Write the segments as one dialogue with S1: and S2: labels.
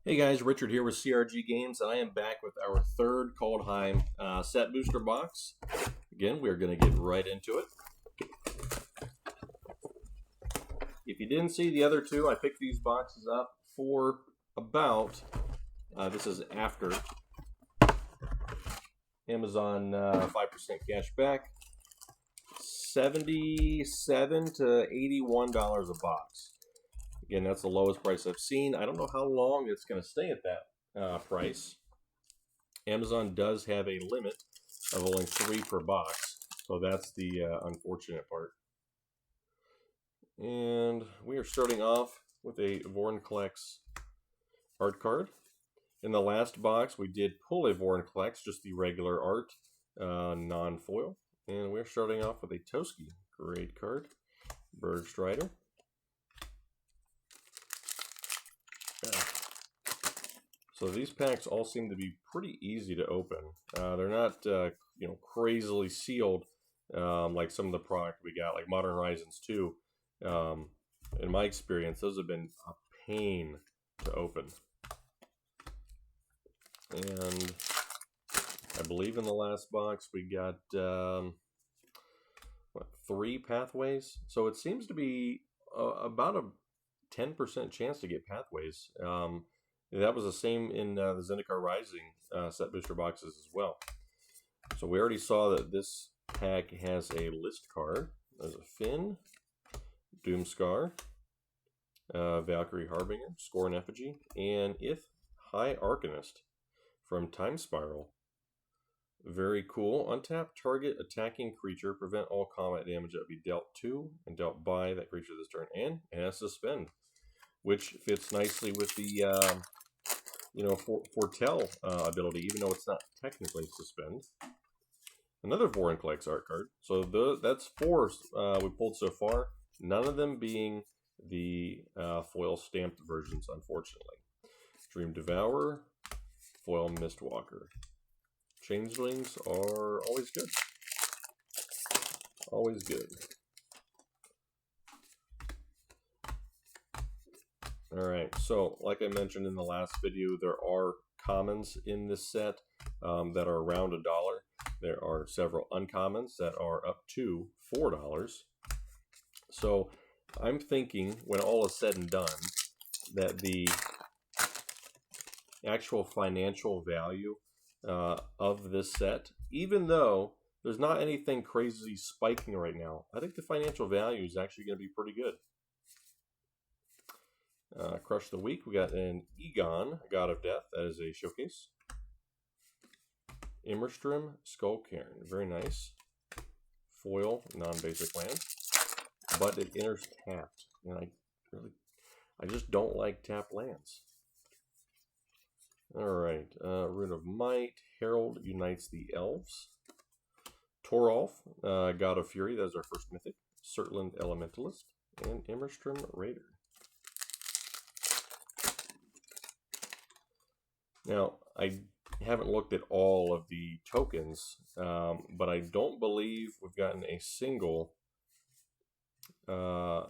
S1: Hey guys, Richard here with CRG Games, and I am back with our third Kaldheim set booster box. Again, we're going to get right into it. If you didn't see the other two, I picked these boxes up for about, this is after Amazon 5% cash back, $77 to $81 a box. Again, that's the lowest price I've seen. I don't know how long it's going to stay at that price. Amazon does have a limit of only 3 per box, so that's the unfortunate part. And we are starting off with a Vorinclex art card. In the last box, we did pull a Vorinclex, just the regular art, non-foil. And we're starting off with a Toski, great card, Bergstrider. So these packs all seem to be pretty easy to open. They're not, crazily sealed like some of the product we got, like Modern Horizons 2. In my experience, those have been a pain to open. And I believe in the last box we got 3 pathways. So it seems to be about a 10% chance to get pathways. That was the same in the Zendikar Rising set booster boxes as well. So we already saw that this pack has a list card. There's a Finn, Doomscar, Valkyrie Harbinger, Score and Effigy, and High Arcanist from Time Spiral. Very cool. Untap target attacking creature. Prevent all combat damage that would be dealt to and dealt by that creature this turn. And it has Suspend, which fits nicely with the foretell ability, even though it's not technically Suspend. Another Vorinclex art card. So that's 4 we pulled so far. None of them being the foil stamped versions, unfortunately. Dream Devourer, foil Mistwalker. Changelings are always good. Always good. Alright, so like I mentioned in the last video, there are commons in this set that are around $1. There are several uncommons that are up to $4. So I'm thinking, when all is said and done, that the actual financial value of this set, even though there's not anything crazy spiking right now, I think the financial value is actually going to be pretty good. Crush the Week, we got an Egon, God of Death, that is a showcase. Immerstrom, Skullcairn, very nice. Foil, non-basic land, but it enters tapped, and I just don't like tapped lands. Alright, Rune of Might, Herald unites the elves. Torolf, God of Fury, that is our first mythic. Surtland Elementalist, and Immerstrom Raider. Now, I haven't looked at all of the tokens, but I don't believe we've gotten a single Coma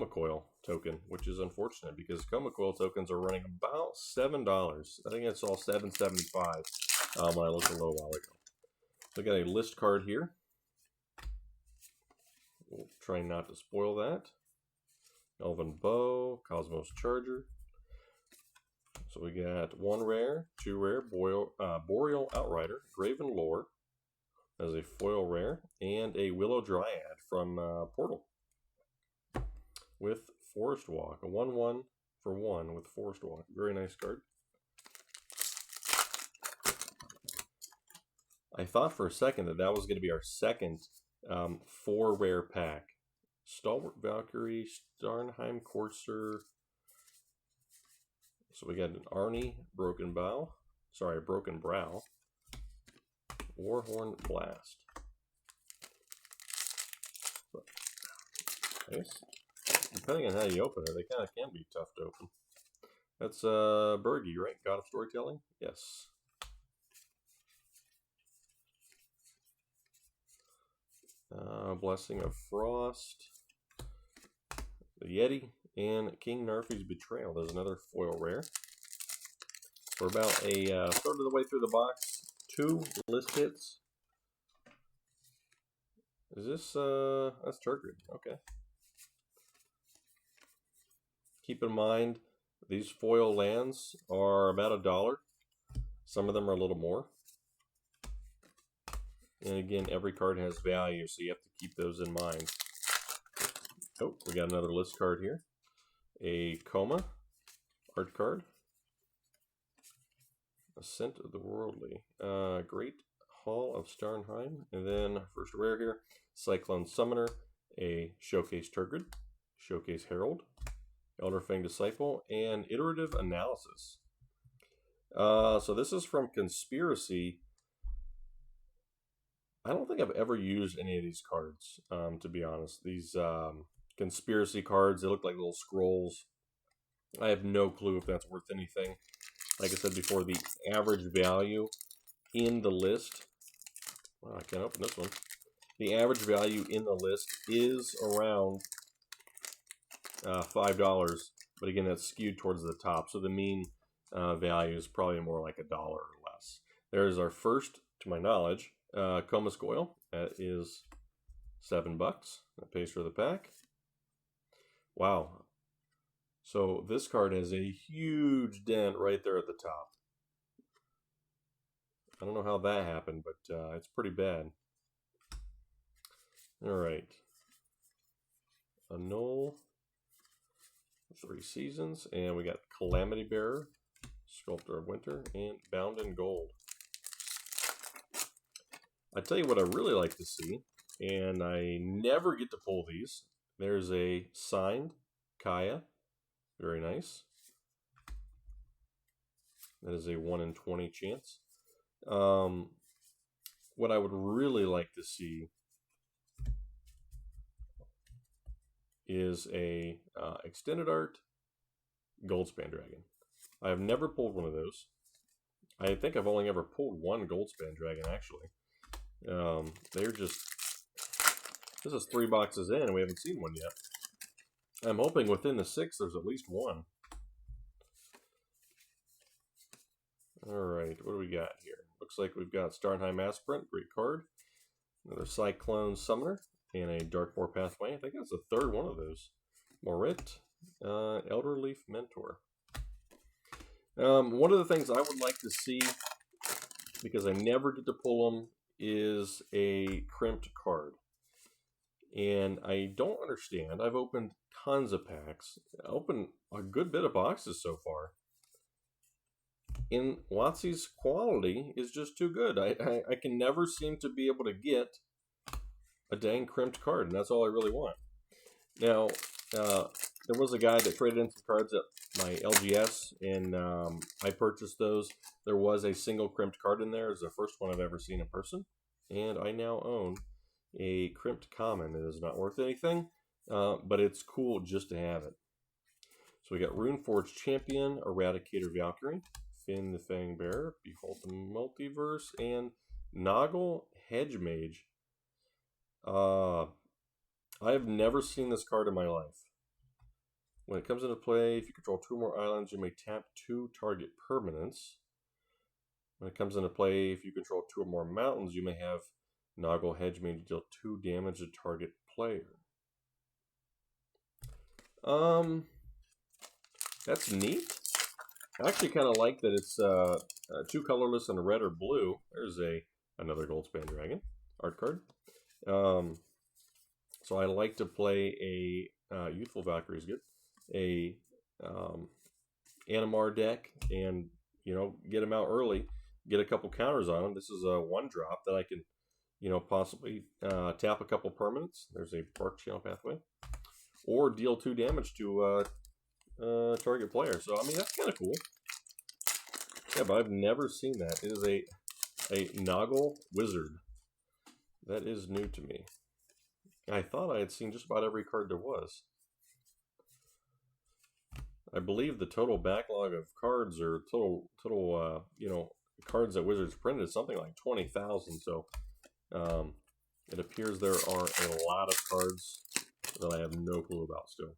S1: Coil token, which is unfortunate because Coma Coil tokens are running about $7. I think it's all $7.75 when I looked a little while ago. So I got a list card here. We'll try not to spoil that. Elven Bow, Cosmos Charger. So we got 1 rare, 2 rare, Boreal Outrider, Graven Lore as a foil rare, and a Willow Dryad from Portal with Forest Walk, a 1/1 for 1 with Forest Walk. Very nice card. I thought for a second that was going to be our second 4 rare pack. Stalwart Valkyrie, Starnheim Courser. So we got an Arnie, Broken Brow, Warhorn Blast. Nice. Depending on how you open it, they kind of can be tough to open. That's Bergie, right? God of Storytelling? Yes. Blessing of Frost, the Yeti, and King Narfi's Betrayal. There's another foil rare. We're about a third of the way through the box. 2 list hits. Is this, that's Turgid. Okay. Keep in mind, these foil lands are about $1. Some of them are a little more. And again, every card has value, so you have to keep those in mind. Oh, we got another list card here. A Coma art card. Ascent of the Worldly. Great Hall of Starnheim. And then, first rare here, Cyclone Summoner, a Showcase Turgid, Showcase Herald, Elderfang Disciple, and Iterative Analysis. So this is from Conspiracy. I don't think I've ever used any of these cards, to be honest. These Conspiracy cards, they look like little scrolls. I have no clue if that's worth anything. Like I said before, the average value in the list, well, I can't open this one. The average value in the list is around $5, but again, that's skewed towards the top. So the mean value is probably more like $1 or less. There's our first, to my knowledge, Comus Goyle. That is $7. That pays for the pack. Wow. So this card has a huge dent right there at the top. I don't know how that happened, but it's pretty bad. All right. Annul, 3 Seasons, and we got Calamity Bearer, Sculptor of Winter, and Bound in Gold. I tell you what I really like to see, and I never get to pull these. There's a signed Kaya. Very nice. That is a 1 in 20 chance. What I would really like to see is a extended art Goldspan Dragon. I have never pulled one of those. I think I've only ever pulled one Goldspan Dragon, actually. They're just... This is 3 boxes in, and we haven't seen one yet. I'm hoping within the 6 there's at least one. Alright, what do we got here? Looks like we've got Starnheim Aspirant, great card. Another Cyclone Summoner, and a Darkmoor Pathway. I think that's the 3rd one of those. Morit, Elderleaf Mentor. One of the things I would like to see, because I never get to pull them, is a crimped card. And I don't understand. I've opened tons of packs. I opened a good bit of boxes so far. And WotC's quality is just too good. I can never seem to be able to get a dang crimped card, and that's all I really want. Now, there was a guy that traded in some cards at my LGS, and I purchased those. There was a single crimped card in there. It's the first one I've ever seen in person. And I now own a crimped common. It is not worth anything, but it's cool just to have it. So we got Runeforge Champion, Eradicator Valkyrie, Finn the Fang Bearer, Behold the Multiverse, and Noggle Hedge Mage. I have never seen this card in my life. When it comes into play, if you control 2 more islands, you may tap 2 target permanents. When it comes into play, if you control 2 or more mountains, you may have Noggle Hedge Mage deal 2 damage to target player. That's neat. I actually kind of like that it's 2 colorless and a red or blue. There's another Goldspan Dragon art card. So I like to play a Youthful Valkyrie is good, a Animar deck, and get them out early, get a couple counters on them. This is a 1-drop that I can possibly tap a couple permanents. There's a Bark Channel Pathway, or deal 2 damage to target player. So I mean, that's kind of cool. Yeah, but I've never seen that. It is a Noggle Wizard. That is new to me. I thought I had seen just about every card there was. I believe the total backlog of cards, or total cards that Wizards printed, is something like 20,000. So it appears there are a lot of cards that I have no clue about still.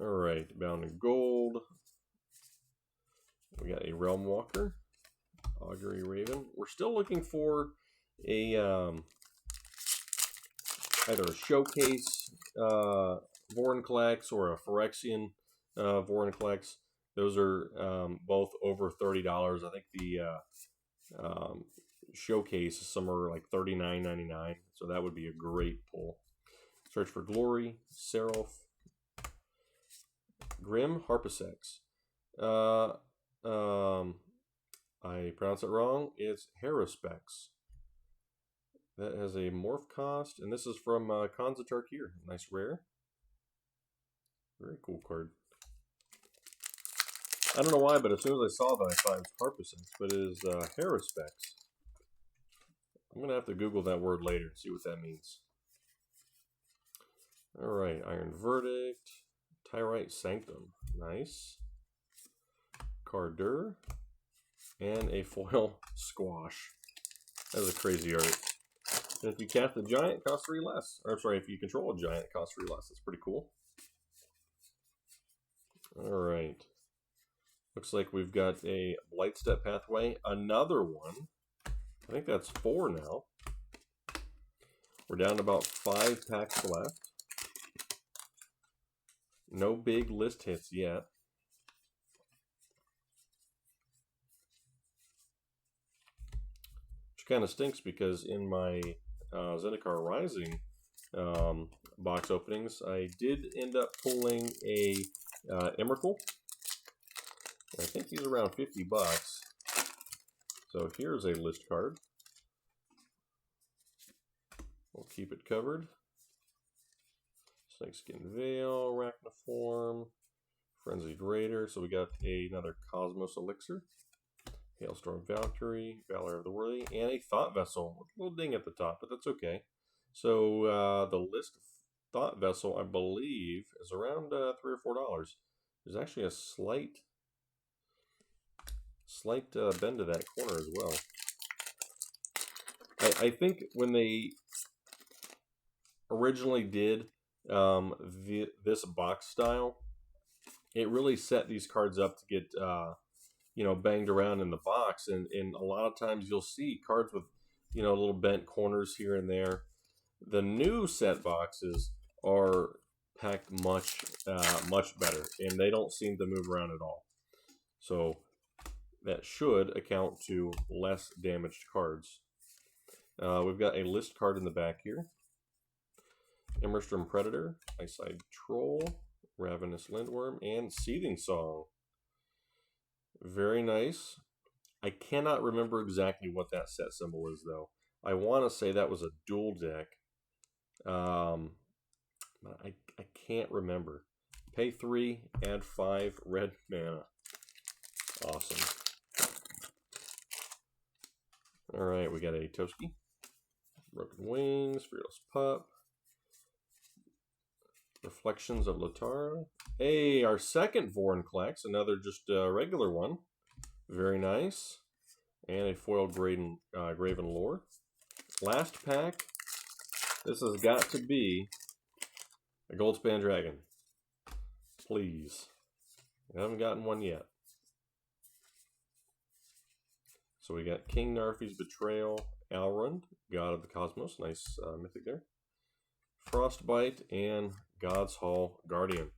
S1: All right, Bound in Gold. We got a Realm Walker, Augury Raven. We're still looking for a either a Showcase Vorinclex or a Phyrexian Vorinclex. Those are both over $30. I think the Showcase is somewhere like $39.99, so that would be a great pull. Search for Glory, Seraph, Grim Harpasex. I pronounce it wrong. It's Haruspex. That has a morph cost, and this is from Khans of Tarkir. Nice rare. Very cool card. I don't know why, but as soon as I saw that, I thought it was Harpasex, but it is Haruspex. I'm going to have to Google that word later and see what that means. Alright, Iron Verdict, Tyrite Sanctum. Nice. Cardur, and a foil Squash. That is a crazy art. And if you cast a giant, it costs 3 less. Or, I'm sorry, if you control a giant, it costs 3 less. That's pretty cool. Alright. Looks like we've got a Blightstep Pathway. Another one. I think that's 4 now. We're down to about 5 packs left. No big list hits yet. Which kind of stinks because in my Zendikar Rising box openings, I did end up pulling a Emrakul. I think he's around 50 bucks. So here's a list card. We'll keep it covered. Snakeskin Veil, Arachnoform, Frenzied Raider. So we got another Cosmos Elixir, Hailstorm Valkyrie, Valor of the Worthy, and a Thought Vessel. A little ding at the top, but that's okay. So the list Thought Vessel, I believe, is around $3 or $4. There's actually a slight bend to that corner as well. I think when they originally did this box style, it really set these cards up to get banged around in the box, and a lot of times you'll see cards with little bent corners here and there. The new set boxes are packed much better, and they don't seem to move around at all. So that should account to less damaged cards. We've got a list card in the back here. Immerstrom Predator, Ice-Eyed Troll, Ravenous Lindworm, and Seething Song. Very nice. I cannot remember exactly what that set symbol is, though. I want to say that was a dual deck. I can't remember. Pay 3, add 5 red mana. Awesome. Alright, we got a Toski, Broken Wings, Fearless Pup, Reflections of Latara. Hey, our second Vorinclex, another just regular one. Very nice. And a foil Graven Lore. Last pack. This has got to be a Goldspan Dragon. Please. I haven't gotten one yet. So we got King Narfi's Betrayal, Alrund, God of the Cosmos. Nice mythic there. Frostbite, and God's Hall Guardian.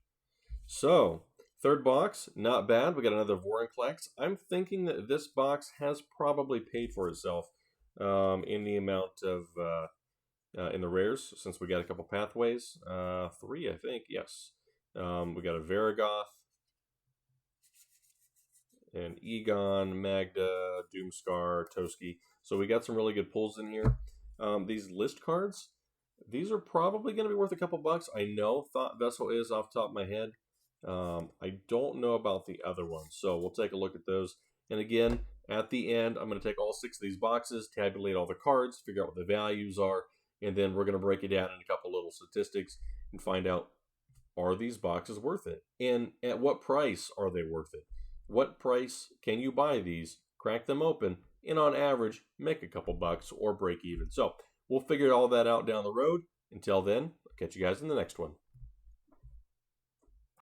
S1: So, third box, not bad. We got another Vorinclex. I'm thinking that this box has probably paid for itself in the amount of, in the rares, since we got a couple pathways. 3, I think, yes. We got a Varigoth, and Egon, Magda, Doomscar, Toski. So we got some really good pulls in here. These list cards, these are probably going to be worth a couple bucks. I know Thought Vessel is off the top of my head. I don't know about the other ones, so we'll take a look at those. And again, at the end, I'm going to take all 6 of these boxes, tabulate all the cards, figure out what the values are, and then we're going to break it down in a couple little statistics and find out, are these boxes worth it? And at what price are they worth it? What price can you buy these, crack them open, and on average, make a couple bucks or break even? So we'll figure all that out down the road. Until then, I'll catch you guys in the next one.